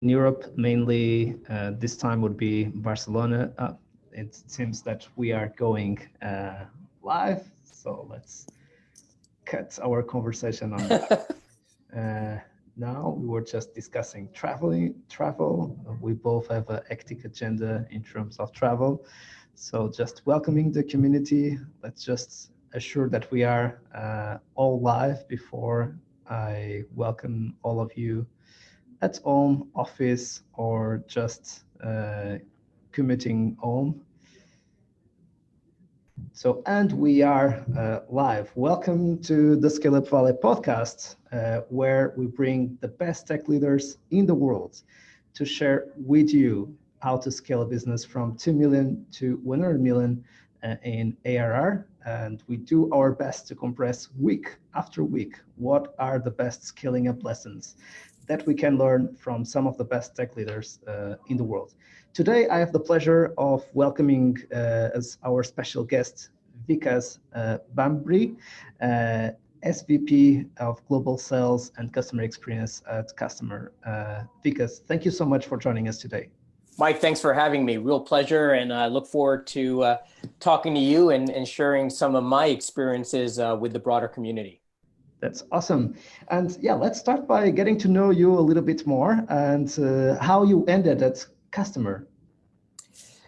in Europe, mainly this time would be Barcelona. It seems that we are going live, so let's cut our conversation on that. Now we were just discussing travel. We both have a hectic agenda in terms of travel. So just welcoming the community. Let's just assure that we are all live before I welcome all of you at home, office, or just commuting home. So, and we are live. Welcome to the Scale Up Valley podcast, where we bring the best tech leaders in the world to share with you how to scale a business from 2 million to 100 million in ARR. And we do our best to compress week after week what are the best scaling up lessons that we can learn from some of the best tech leaders in the world. Today, I have the pleasure of welcoming as our special guest, Vikas Bhambri, SVP of Global Sales and Customer Experience at Kustomer. Vikas, thank you so much for joining us today. Mike, thanks for having me. Real pleasure, and I look forward to talking to you and sharing some of my experiences with the broader community. That's awesome. And yeah, let's start by getting to know you a little bit more and how you ended at Kustomer.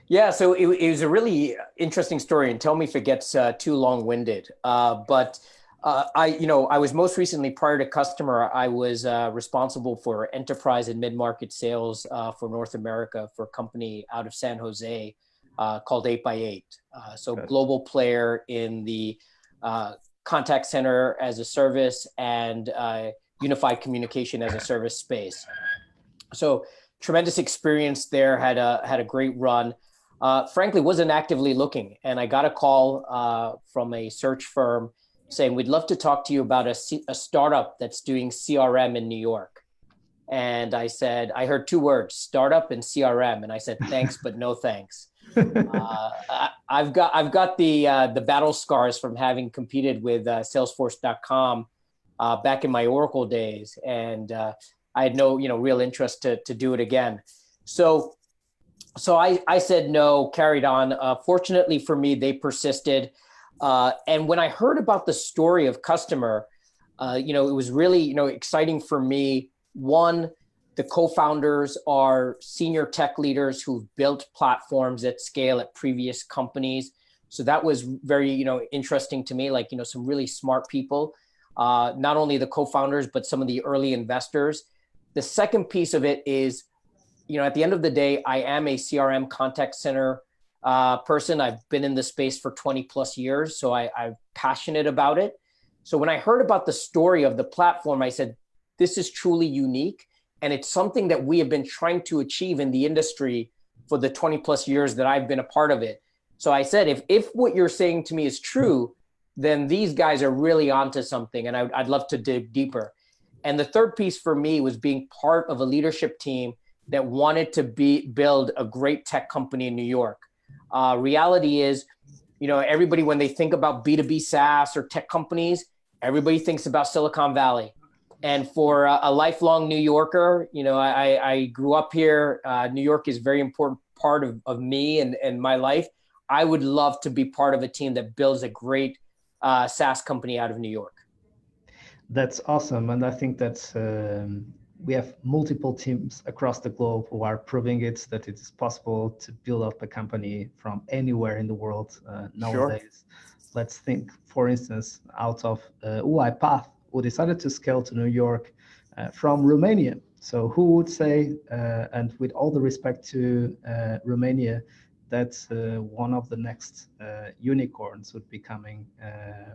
Yeah, so it was a really interesting story, and tell me if it gets too long-winded. But I was most recently, prior to Kustomer, I was responsible for enterprise and mid-market sales for North America for a company out of San Jose called 8x8. So global player in the contact center as a service and unified communication as a service space. So tremendous experience there, had a great run. Frankly, wasn't actively looking, and I got a call from a search firm saying, we'd love to talk to you about a startup that's doing CRM in New York. And I said, I heard two words, startup and CRM. And I said, thanks, but no thanks. I've got the battle scars from having competed with Salesforce.com back in my Oracle days, and I had no real interest to do it again. So I said no, carried on. Fortunately for me, they persisted, and when I heard about the story of Kustomer, it was really exciting for me. One, the co-founders are senior tech leaders who've built platforms at scale at previous companies. So that was very, interesting to me, some really smart people, not only the co-founders, but some of the early investors. The second piece of it is, at the end of the day, I am a CRM contact center person. I've been in the space for 20 plus years, so I'm passionate about it. So when I heard about the story of the platform, I said, this is truly unique. And it's something that we have been trying to achieve in the industry for the 20 plus years that I've been a part of it. So I said, if what you're saying to me is true, then these guys are really onto something, and I'd love to dig deeper. And the third piece for me was being part of a leadership team that wanted to build a great tech company in New York. Reality is, everybody, when they think about B2B SaaS or tech companies, everybody thinks about Silicon Valley. And for a lifelong New Yorker, I grew up here. New York is a very important part of me and my life. I would love to be part of a team that builds a great SaaS company out of New York. That's awesome. And I think that we have multiple teams across the globe who are proving that it is possible to build up a company from anywhere in the world nowadays. Sure. Let's think, for instance, out of UiPath, who decided to scale to New York from Romania. So who would say, and with all the respect to Romania, that one of the next unicorns would be coming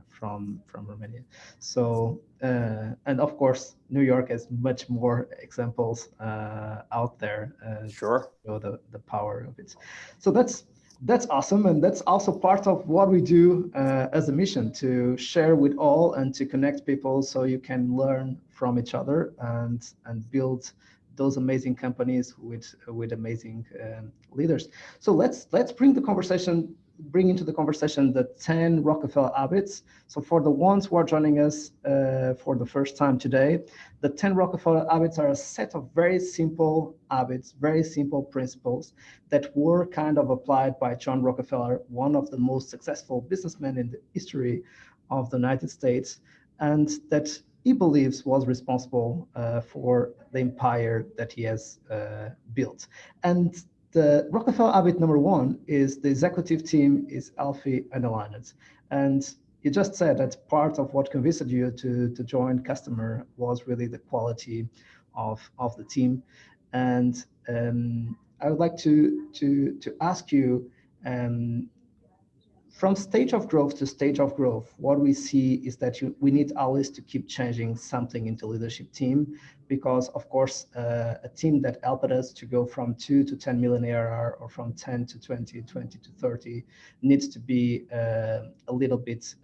from Romania. So, and of course, New York has much more examples out there. Sure. To show the power of it. So that's awesome, and that's also part of what we do as a mission, to share with all and to connect people so you can learn from each other and build those amazing companies with amazing leaders. So let's bring the conversation bring into the conversation the 10 Rockefeller Habits. So for the ones who are joining us for the first time today, the 10 Rockefeller Habits are a set of very simple habits, very simple principles that were kind of applied by John Rockefeller, one of the most successful businessmen in the history of the United States, and that he believes was responsible for the empire that he has built. And the Rockefeller habit number one is the executive team is healthy and aligned. And you just said that part of what convinced you to join Kustomer was really the quality of the team. And I would like to ask you, from stage of growth to stage of growth, what we see is that we need always to keep changing something in the leadership team, because of course, a team that helped us to go from 2 to 10 million ARR, or from 10 to 20, 20 to 30, needs to be a little bit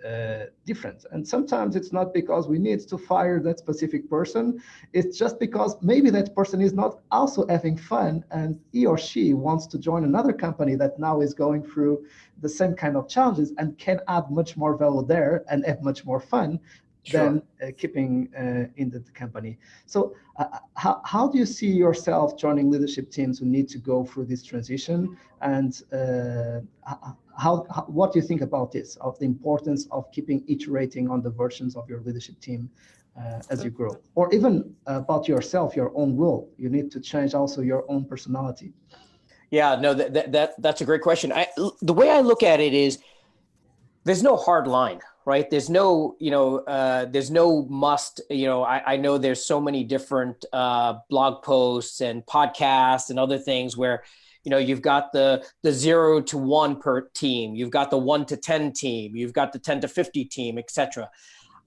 different. And sometimes it's not because we need to fire that specific person. It's just because maybe that person is not also having fun, and he or she wants to join another company that now is going through the same kind of challenges and can add much more value there and have much more fun than keeping in the company. So how do you see yourself joining leadership teams who need to go through this transition? And what do you think about this, of the importance of keeping iterating on the versions of your leadership team as you grow? Or even about yourself, your own role. You need to change also your own personality. Yeah, no, that's a great question. The way I look at it is, there's no hard line, right? There's no, there's no must. I know there's so many different blog posts and podcasts and other things where, you've got the 0 to 1 per team, you've got the 1 to 10 team, you've got the 10 to 50 team, etc.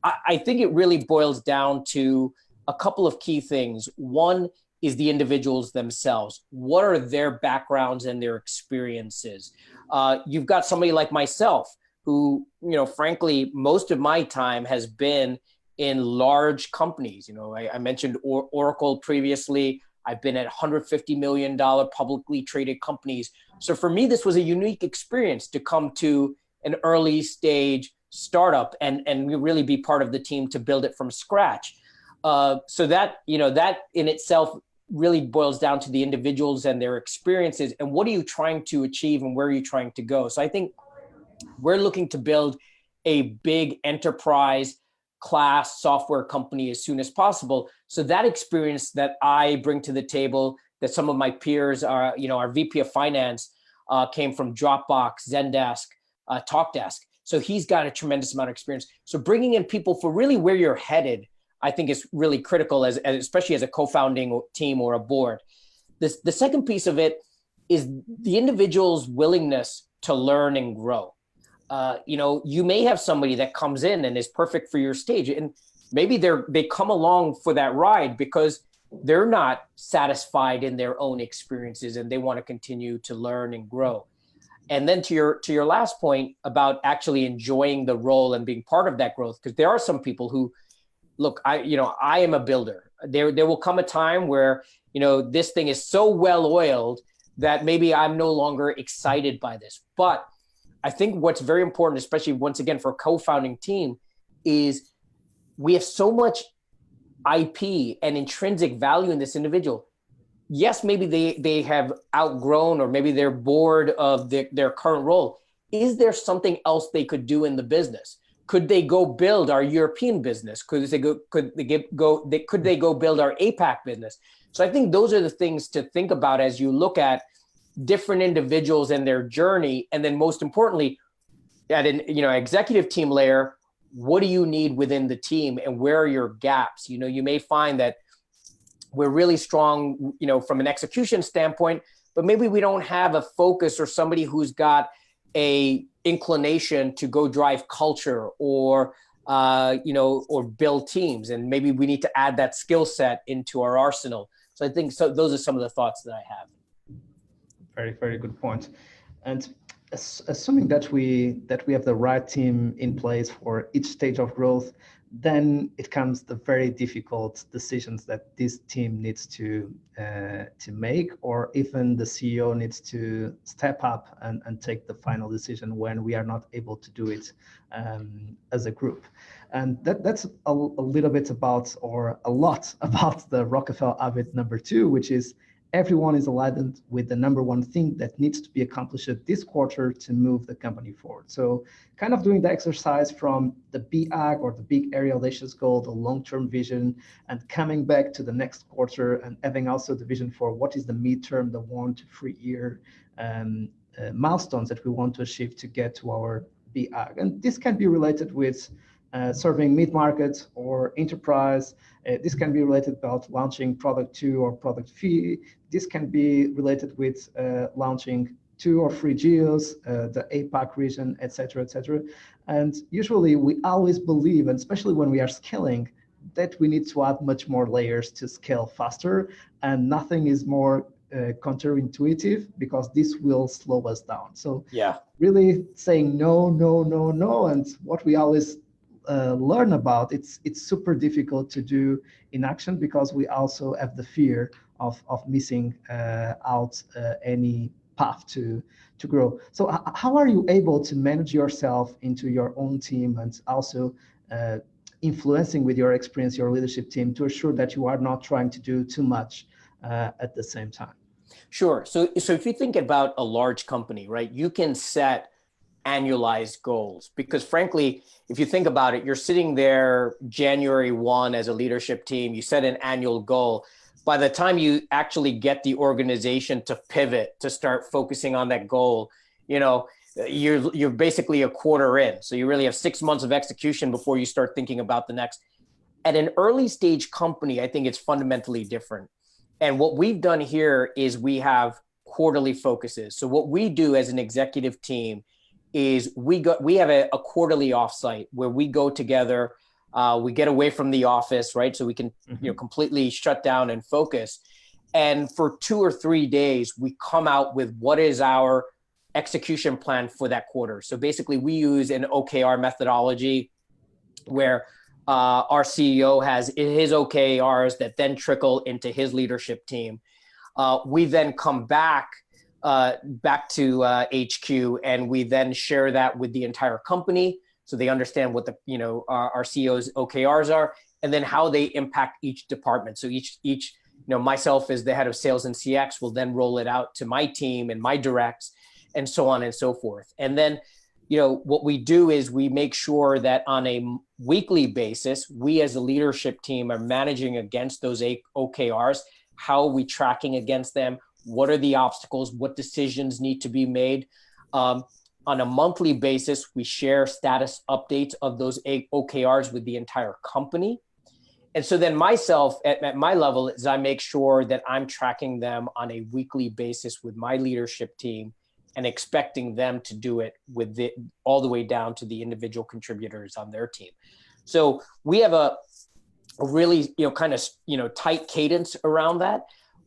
I think it really boils down to a couple of key things. One is the individuals themselves. What are their backgrounds and their experiences? You've got somebody like myself who, frankly, most of my time has been in large companies. I mentioned Oracle previously. I've been at $150 million publicly traded companies. So for me, this was a unique experience to come to an early stage startup and really be part of the team to build it from scratch. So that in itself really boils down to the individuals and their experiences and what are you trying to achieve and where are you trying to go. So I think we're looking to build a big enterprise class software company as soon as possible. So that experience that I bring to the table, that some of my peers are, our VP of finance came from Dropbox, Zendesk, Talkdesk. So he's got a tremendous amount of experience. So bringing in people for really where you're headed, I think is really critical, especially as a co-founding team or a board. The second piece of it is the individual's willingness to learn and grow. You may have somebody that comes in and is perfect for your stage, and maybe they come along for that ride because they're not satisfied in their own experiences and they want to continue to learn and grow. And then to your last point about actually enjoying the role and being part of that growth, because there are some people who, look, I am a builder. There will come a time where, this thing is so well oiled that maybe I'm no longer excited by this. But I think what's very important, especially once again for a co-founding team, is we have so much IP and intrinsic value in this individual. Yes, maybe they have outgrown or maybe they're bored of their current role. Is there something else they could do in the business? Could they go build our European business? Could they go build our APAC business? So I think those are the things to think about as you look at different individuals and their journey. And then most importantly, at an executive team layer, what do you need within the team and where are your gaps? You may find that we're really strong, from an execution standpoint, but maybe we don't have a focus or somebody who's got a inclination to go drive culture or build teams. And maybe we need to add that skill set into our arsenal. So I think those are some of the thoughts that I have. Very, very good point. And assuming that we have the right team in place for each stage of growth, then it comes the very difficult decisions that this team needs to make, or even the CEO needs to step up and take the final decision when we are not able to do it as a group. And that's a little bit about, or a lot about, the Rockefeller habit number 2, which is everyone is aligned with the number one thing that needs to be accomplished this quarter to move the company forward. So kind of doing the exercise from the BAG, or the big area audacious goal, the long-term vision, and coming back to the next quarter and having also the vision for what is the midterm, the 1 to 3 year milestones that we want to achieve to get to our BAG. And this can be related with serving mid-market or enterprise. This can be related about launching product 2 or product 3. This can be related with launching 2 or 3 geos, the APAC region, etc., etc. And usually we always believe, and especially when we are scaling, that we need to add much more layers to scale faster, and nothing is more counterintuitive, because this will slow us down. So yeah, really saying no, no, no, no, and what we always learn about, it's super difficult to do in action, because we also have the fear of missing out any path to grow. So how are you able to manage yourself into your own team, and also influencing with your experience your leadership team, to assure that you are not trying to do too much at the same time? Sure. So if you think about a large company, right, you can set annualized goals, because frankly, if you think about it, you're sitting there January 1 as a leadership team, you set an annual goal. By the time you actually get the organization to pivot, to start focusing on that goal, you're basically a quarter in. So you really have 6 months of execution before you start thinking about the next. At an early stage company, I think it's fundamentally different. And what we've done here is we have quarterly focuses. So what we do as an executive team is we have a quarterly offsite where we go together, we get away from the office, right? So we can completely shut down and focus. And for 2 or 3 days, we come out with what is our execution plan for that quarter. So basically we use an OKR methodology where our CEO has his OKRs that then trickle into his leadership team. We then come back to HQ, and we then share that with the entire company, so they understand what our CEO's OKRs are, and then how they impact each department. So each myself as the head of sales and CX will then roll it out to my team and my directs, and so on and so forth. And then what we do is we make sure that on a weekly basis, we as a leadership team are managing against those OKRs. How are we tracking against them? What are the obstacles? What decisions need to be made? On a monthly basis, we share status updates of those OKRs with the entire company. And so then myself, at my level, is I make sure that I'm tracking them on a weekly basis with my leadership team, and expecting them to do it all the way down to the individual contributors on their team. So we have a really tight cadence around that.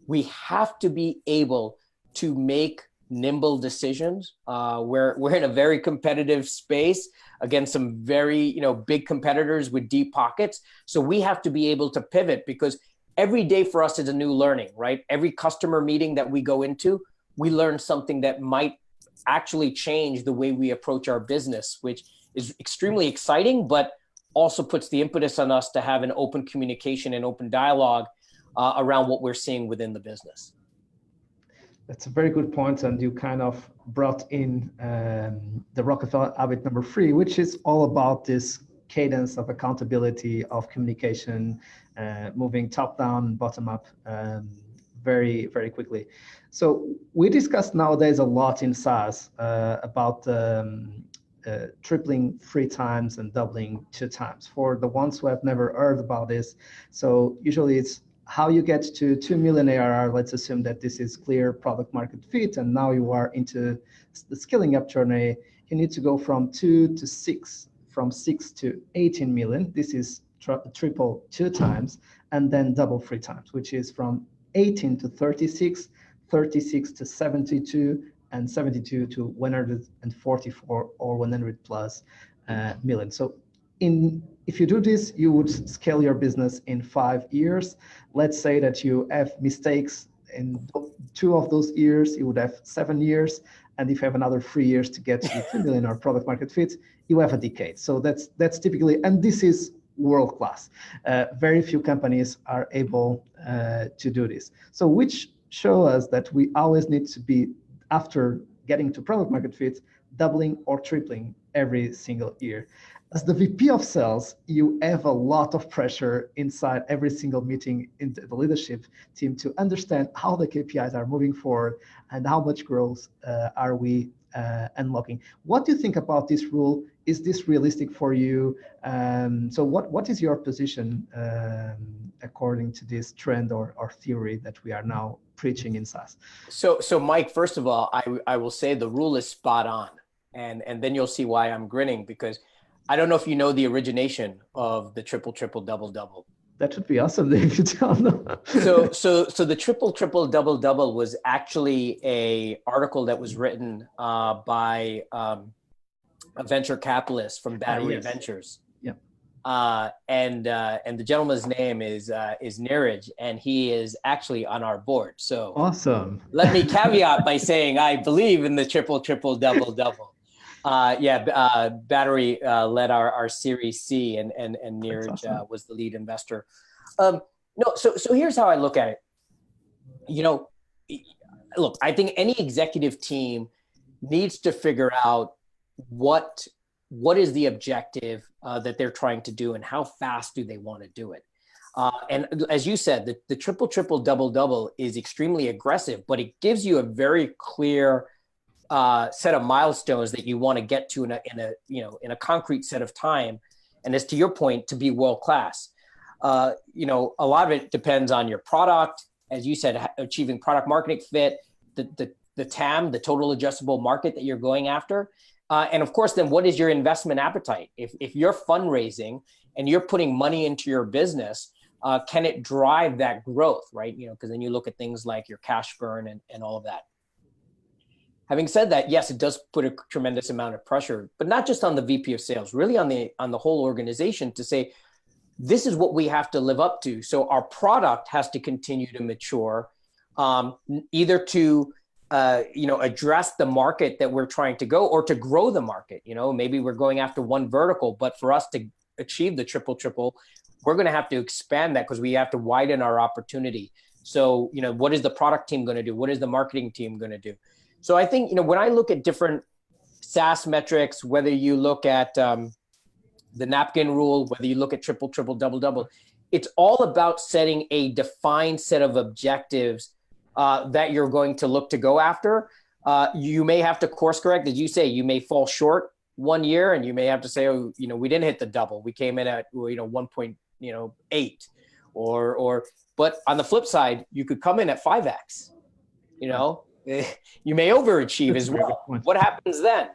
We have to be able to make nimble decisions. We're in a very competitive space against some very big competitors with deep pockets. So we have to be able to pivot, because every day for us is a new learning, right? Every customer meeting that we go into, we learn something that might actually change the way we approach our business, which is extremely exciting, but also puts the impetus on us to have an open communication and open dialogue around what we're seeing within the business. That's a very good point, and you kind of brought in the Rockefeller habit number 3, which is all about this cadence of accountability, of communication, moving top down, bottom up, very, very quickly. So we discussed nowadays a lot in SaaS about tripling 3 times and doubling 2 times. For the ones who have never heard about this, so usually it's how you get to 2 million ARR. Let's assume that this is clear product market fit, and now you are into the scaling up journey. You need to go from 2 to 6, from 6 to 18 million. This is triple 2 times, and then double 3 times, which is from 18 to 36, 36 to 72, and 72 to 144 or 100 plus million. So if you do this, you would scale your business in 5 years. Let's say that you have mistakes in 2 of those years, you would have 7 years. And if you have another 3 years to get to the 2 million or product market fit, you have a decade. So that's typically, and this is world class. Very few companies are able to do this. So which show us that we always need to be, after getting to product market fit, doubling or tripling every single year. As the VP of sales, you have a lot of pressure inside every single meeting in the leadership team to understand how the KPIs are moving forward and how much growth are we unlocking. What do you think about this rule? Is this realistic for you? So what is your position according to this trend or theory that we are now preaching in SaaS? So Mike, first of all, I will say the rule is spot on. And then you'll see why I'm grinning, because I don't know if you know the origination of the triple, triple, double, double. That would be awesome if you don't know. So the triple, triple, double, double was actually a article that was written by a venture capitalist from Battery Yes. Ventures. Yeah. And the gentleman's name is Neeraj, and he is actually on our board. So awesome. Let me caveat by saying I believe in the triple, triple, double, double. Battery led our Series C, and Neeraj awesome. Was the lead investor. So here's how I look at it. Look, I think any executive team needs to figure out what is the objective that they're trying to do and how fast do they want to do it. And as you said, the triple, triple, double, double is extremely aggressive, but it gives you a very clear set of milestones that you want to get to in a concrete set of time. And as to your point, to be world class, a lot of it depends on your product, as you said, achieving product market fit, the TAM, the total addressable market that you're going after. And of course, then what is your investment appetite? If you're fundraising and you're putting money into your business, can it drive that growth, right? Because then you look at things like your cash burn and all of that. Having said that, yes, it does put a tremendous amount of pressure, but not just on the VP of sales, really on the whole organization to say, this is what we have to live up to. So our product has to continue to mature, either to address the market that we're trying to go, or to grow the market. Maybe we're going after one vertical, but for us to achieve the triple, triple, we're going to have to expand that because we have to widen our opportunity. So, what is the product team going to do? What is the marketing team going to do? So I think, when I look at different SaaS metrics, whether you look at the napkin rule, whether you look at triple, triple, double, double, it's all about setting a defined set of objectives that you're going to look to go after. You may have to course correct, as you say, you may fall short one year, and you may have to say, we didn't hit the double. We came in at 1.8, but on the flip side, you could come in at 5x. You may overachieve as well. What happens then?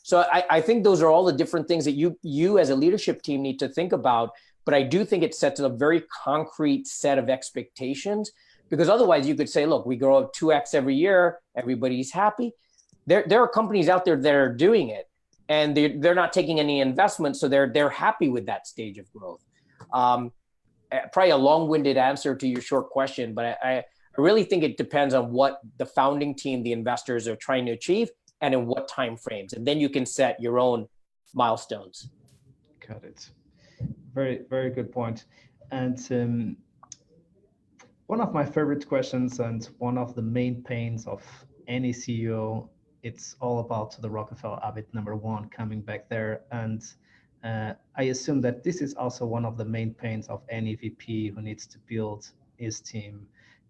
So I think those are all the different things that you as a leadership team need to think about. But I do think it sets a very concrete set of expectations, because otherwise you could say, look, we grow up 2x every year, everybody's happy. There are companies out there that are doing it, and they're not taking any investment, so they're happy with that stage of growth. Probably a long-winded answer to your short question, but I really think it depends on what the founding team, the investors, are trying to achieve and in what time frames. And then you can set your own milestones. Got it. Very, very good point. And one of my favorite questions, and one of the main pains of any CEO, it's all about the Rockefeller Habit #1, coming back there. And I assume that this is also one of the main pains of any VP who needs to build his team,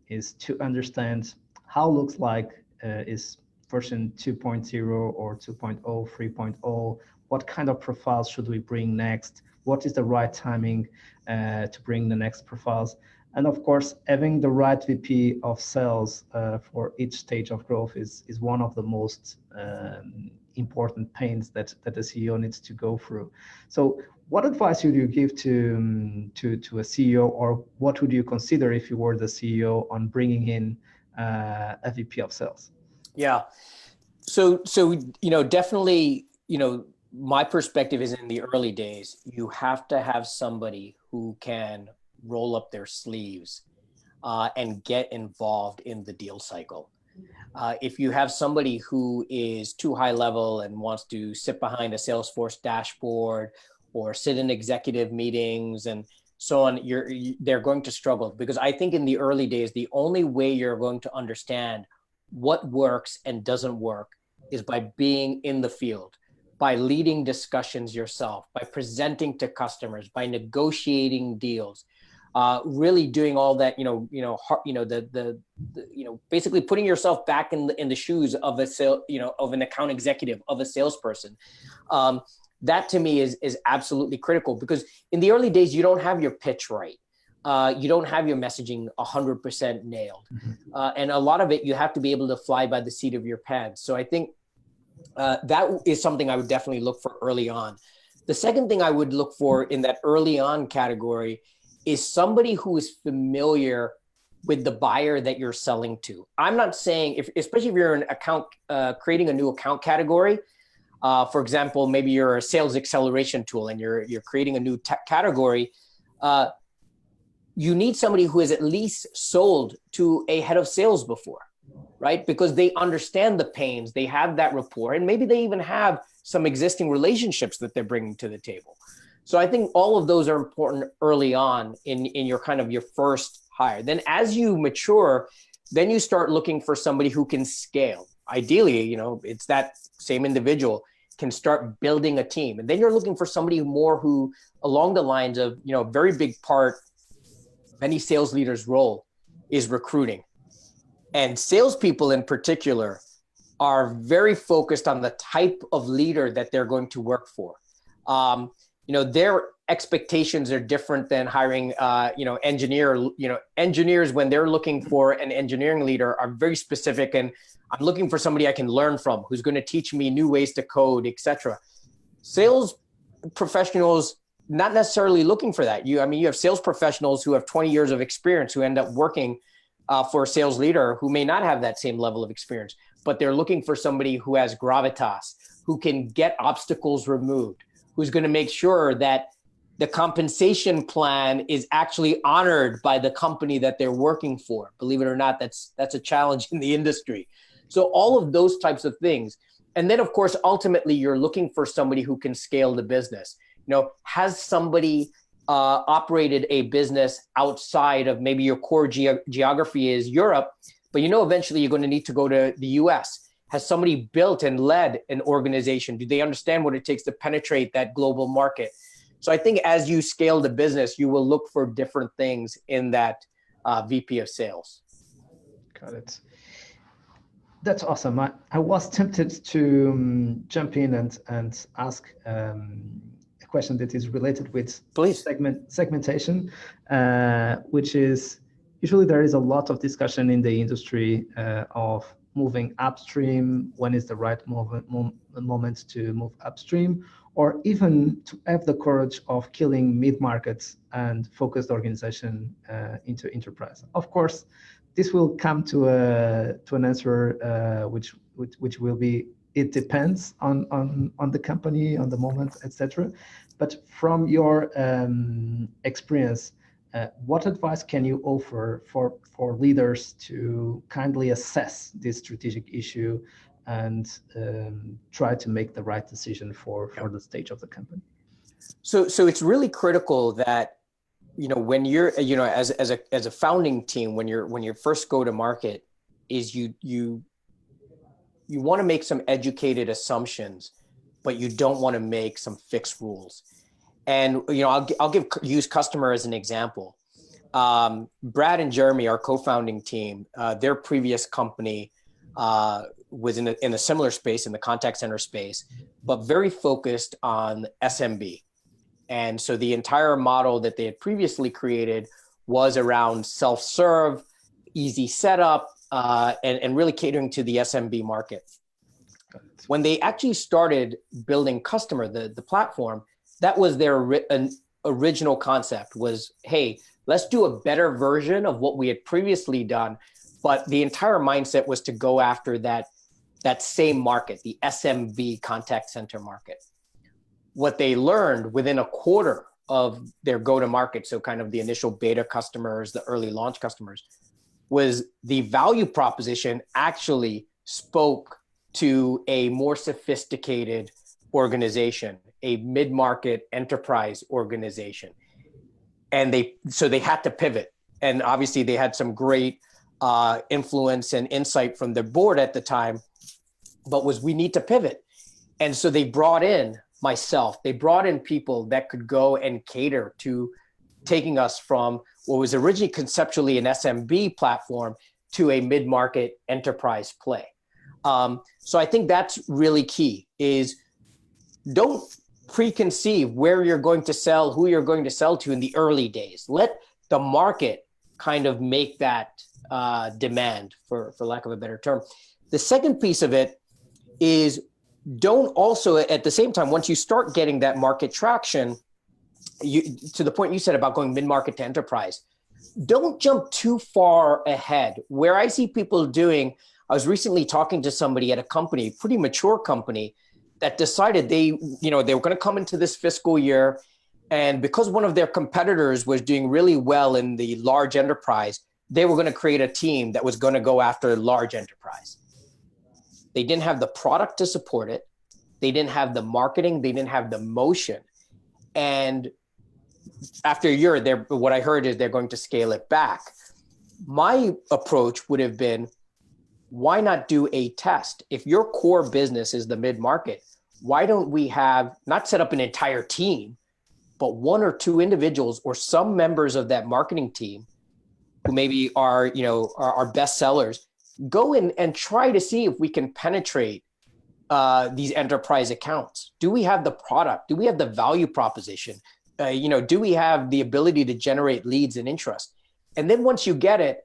is to understand how looks like is version 2.0 or 2.0, 3.0. What kind of profiles should we bring next? What is the right timing to bring the next profiles? And of course, having the right VP of sales for each stage of growth is one of the most important pains that a CEO needs to go through. So what advice would you give to a CEO, or what would you consider if you were the CEO on bringing in a VP of sales? Yeah. So definitely, my perspective is in the early days, you have to have somebody who can roll up their sleeves and get involved in the deal cycle. If you have somebody who is too high level and wants to sit behind a Salesforce dashboard or sit in executive meetings and so on, they're going to struggle, because I think in the early days, the only way you're going to understand what works and doesn't work is by being in the field, by leading discussions yourself, by presenting to customers, by negotiating deals, really doing all that, basically putting yourself back in the shoes of of an account executive, of a salesperson. That to me is absolutely critical, because in the early days, you don't have your pitch right. You don't have your messaging 100% nailed. And a lot of it, you have to be able to fly by the seat of your pants. So I think that is something I would definitely look for early on. The second thing I would look for in that early on category is somebody who is familiar with the buyer that you're selling to. I'm not saying, especially if you're an account, creating a new account category. For example, maybe you're a sales acceleration tool and you're creating a new category. You need somebody who has at least sold to a head of sales before, right? Because they understand the pains, they have that rapport, and maybe they even have some existing relationships that they're bringing to the table. So I think all of those are important early on in your kind of your first hire. Then as you mature, then you start looking for somebody who can scale. Ideally, it's that same individual can start building a team. And then you're looking for somebody who along the lines of, a very big part of any sales leader's role is recruiting. And salespeople in particular are very focused on the type of leader that they're going to work for. Their expectations are different than hiring, engineers. When they're looking for an engineering leader, are very specific, and I'm looking for somebody I can learn from, who's going to teach me new ways to code, etc. Sales professionals, not necessarily looking for that. You have sales professionals who have 20 years of experience who end up working for a sales leader who may not have that same level of experience, but they're looking for somebody who has gravitas, who can get obstacles removed, who's going to make sure that the compensation plan is actually honored by the company that they're working for. Believe it or not, that's a challenge in the industry. So all of those types of things. And then, of course, ultimately, you're looking for somebody who can scale the business. Has somebody operated a business outside of maybe your core geography is Europe, but eventually you're going to need to go to the US. Has somebody built and led an organization? Do they understand what it takes to penetrate that global market? So I think as you scale the business, you will look for different things in that VP of sales. Got it. That's awesome. I was tempted to jump in and ask a question that is related with segmentation, which is usually there is a lot of discussion in the industry of moving upstream, when is the right moment to move upstream, or even to have the courage of killing mid-markets and focus the organization into enterprise. Of course, this will come to an answer which will be, it depends on the company, on the moment, etc. But from your experience, what advice can you offer for leaders to kindly assess this strategic issue and try to make the right decision for the stage of the company? So it's really critical that when you're as a founding team, when you first go to market, is you want to make some educated assumptions, but you don't want to make some fixed rules. And I'll use Kustomer as an example. Brad and Jeremy, our co-founding team, their previous company was in a similar space, in the contact center space, but very focused on SMB. And so the entire model that they had previously created was around self-serve, easy setup, and really catering to the SMB market. When they actually started building Kustomer, the platform, that was their original concept was, hey, let's do a better version of what we had previously done. But the entire mindset was to go after that same market, the SMB contact center market. what they learned within a quarter of their go-to-market, so kind of the initial beta customers, the early launch customers, was the value proposition actually spoke to a more sophisticated organization, a mid-market enterprise organization. And they had to pivot. And obviously they had some great influence and insight from their board at the time, but we need to pivot. And so they brought in myself, they brought in people that could go and cater to taking us from what was originally conceptually an SMB platform to a mid-market enterprise play. So I think that's really key, is don't preconceive where you're going to sell, who you're going to sell to in the early days. Let the market kind of make that demand, for lack of a better term. The second piece of it is, don't also, at the same time, once you start getting that market traction, to the point you said about going mid-market to enterprise, don't jump too far ahead. Where I see people doing, I was recently talking to somebody at a company, pretty mature company, that decided they were going to come into this fiscal year, and because one of their competitors was doing really well in the large enterprise, they were going to create a team that was going to go after large enterprise. They didn't have the product to support it. They didn't have the marketing. They didn't have the motion. And after a year, what I heard is they're going to scale it back. My approach would have been, why not do a test? If your core business is the mid-market, why don't we not set up an entire team, but one or two individuals or some members of that marketing team who maybe are best sellers, go in and try to see if we can penetrate these enterprise accounts. Do we have the product? Do we have the value proposition? Do we have the ability to generate leads and interest? And then once you get it,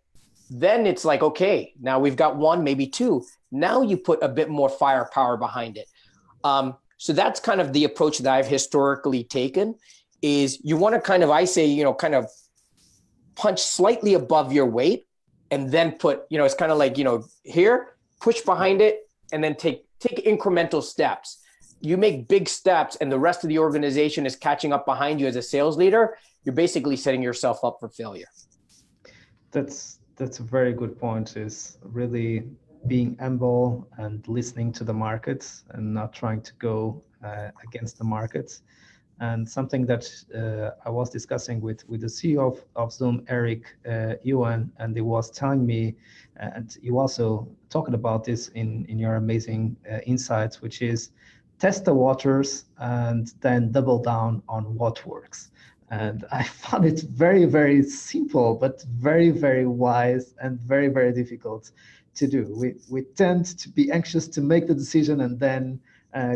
then it's like, okay, now we've got one, maybe two. Now you put a bit more firepower behind it. So that's kind of the approach that I've historically taken, is you want to kind of punch slightly above your weight, and then put, it's kind of like, here, push behind it, and then take incremental steps. You make big steps and the rest of the organization is catching up behind you as a sales leader, you're basically setting yourself up for failure. That's a very good point, is really being humble and listening to the markets and not trying to go against the markets. And something that I was discussing with the CEO of Zoom, Eric Yuan, and he was telling me, and you also talked about this in your amazing insights, which is test the waters and then double down on what works. And I found it very, very simple, but very, very wise and very, very difficult to do. We tend to be anxious to make the decision and then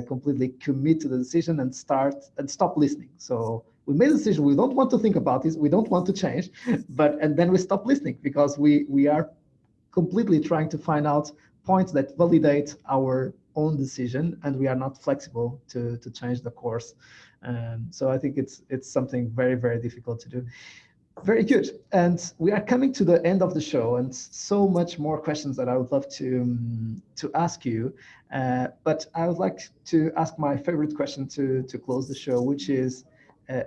completely commit to the decision and stop listening. So we made a decision. We don't want to think about this. We don't want to change, and then we stop listening because we are completely trying to find out points that validate our own decision, and we are not flexible to change the course. So I think it's something very, very difficult to do. Very good. And we are coming to the end of the show, and so much more questions that I would love to ask you. But I would like to ask my favorite question to close the show, which is,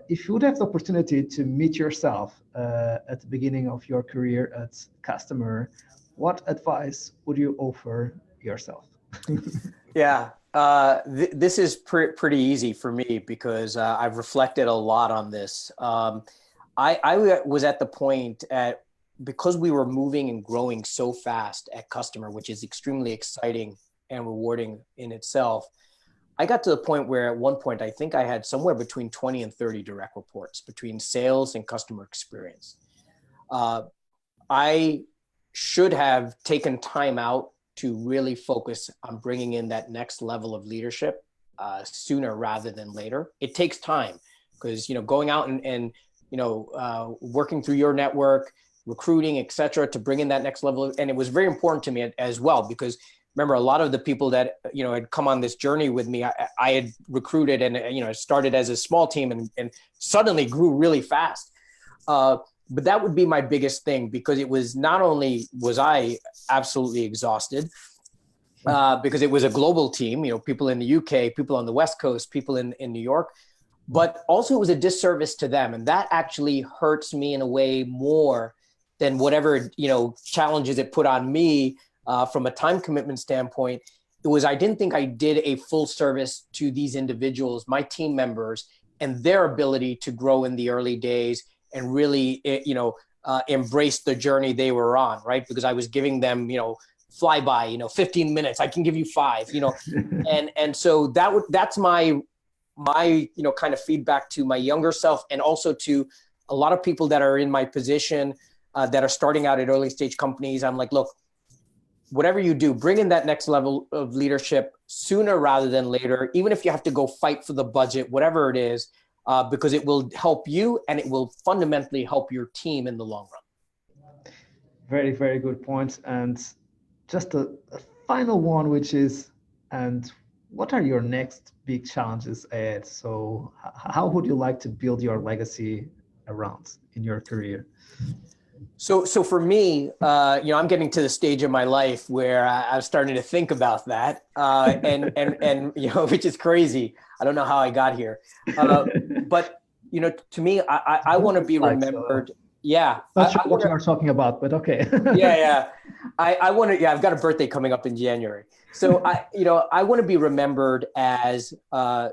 if you would have the opportunity to meet yourself at the beginning of your career at Kustomer, what advice would you offer yourself? Yeah, this is pretty easy for me because I've reflected a lot on this. I was at the point because we were moving and growing so fast at Kustomer, which is extremely exciting and rewarding in itself. I got to the point where at one point, I think I had somewhere between 20 and 30 direct reports between sales and customer experience. I should have taken time out to really focus on bringing in that next level of leadership sooner rather than later. It takes time because, going out and working through your network, recruiting, et cetera, to bring in that next level. And it was very important to me as well, because remember, a lot of the people that, had come on this journey with me, I had recruited and, started as a small team and suddenly grew really fast. But that would be my biggest thing, because it was not only was I absolutely exhausted, because it was a global team, people in the UK, people on the West Coast, people in New York, but also it was a disservice to them. And that actually hurts me in a way more than whatever, challenges it put on me from a time commitment standpoint. I didn't think I did a full service to these individuals, my team members, and their ability to grow in the early days and really, embrace the journey they were on, right? Because I was giving them, flyby, 15 minutes, I can give you 5, and so that's my kind of feedback to my younger self, and also to a lot of people that are in my position that are starting out at early stage companies. I'm like, look, whatever you do, bring in that next level of leadership sooner rather than later, even if you have to go fight for the budget, whatever it is, because it will help you and it will fundamentally help your team in the long run. Very, very good points. And just a final one, which is, and what are your next big challenges ahead? So how would you like to build your legacy around in your career? So for me, I'm getting to the stage of my life where I'm starting to think about that, and which is crazy. I don't know how I got here, but to me, I want to be remembered. Yeah, not sure what you are talking about, but okay. yeah. I want to. Yeah, I've got a birthday coming up in January, so I want to be remembered as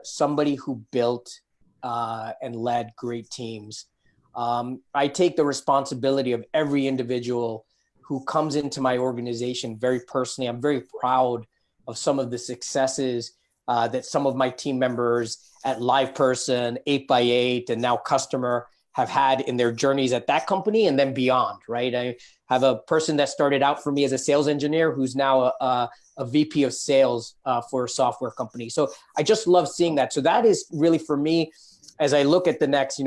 somebody who built and led great teams. I take the responsibility of every individual who comes into my organization very personally. I'm very proud of some of the successes that some of my team members at LivePerson, 8x8, and now Kustomer have had in their journeys at that company and then beyond, right? I have a person that started out for me as a sales engineer who's now a VP of sales for a software company. So I just love seeing that. So that is really, for me, as I look at the next,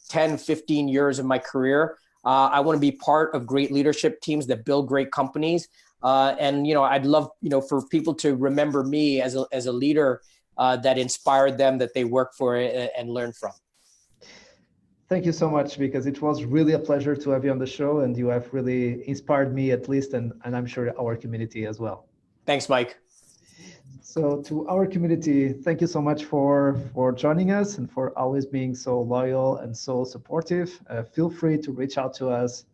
10, 15 years of my career, I want to be part of great leadership teams that build great companies. And I'd love, for people to remember me as a leader that inspired them, that they work for and learn from. Thank you so much, because it was really a pleasure to have you on the show, and you have really inspired me at least, and I'm sure our community as well. Thanks, Mike. So to our community, thank you so much for joining us and for always being so loyal and so supportive. Feel free to reach out to us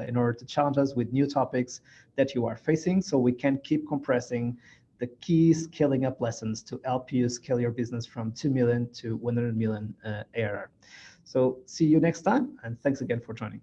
in order to challenge us with new topics that you are facing, so we can keep compressing the key scaling up lessons to help you scale your business from 2 million to 100 million ARR. So see you next time, and thanks again for joining.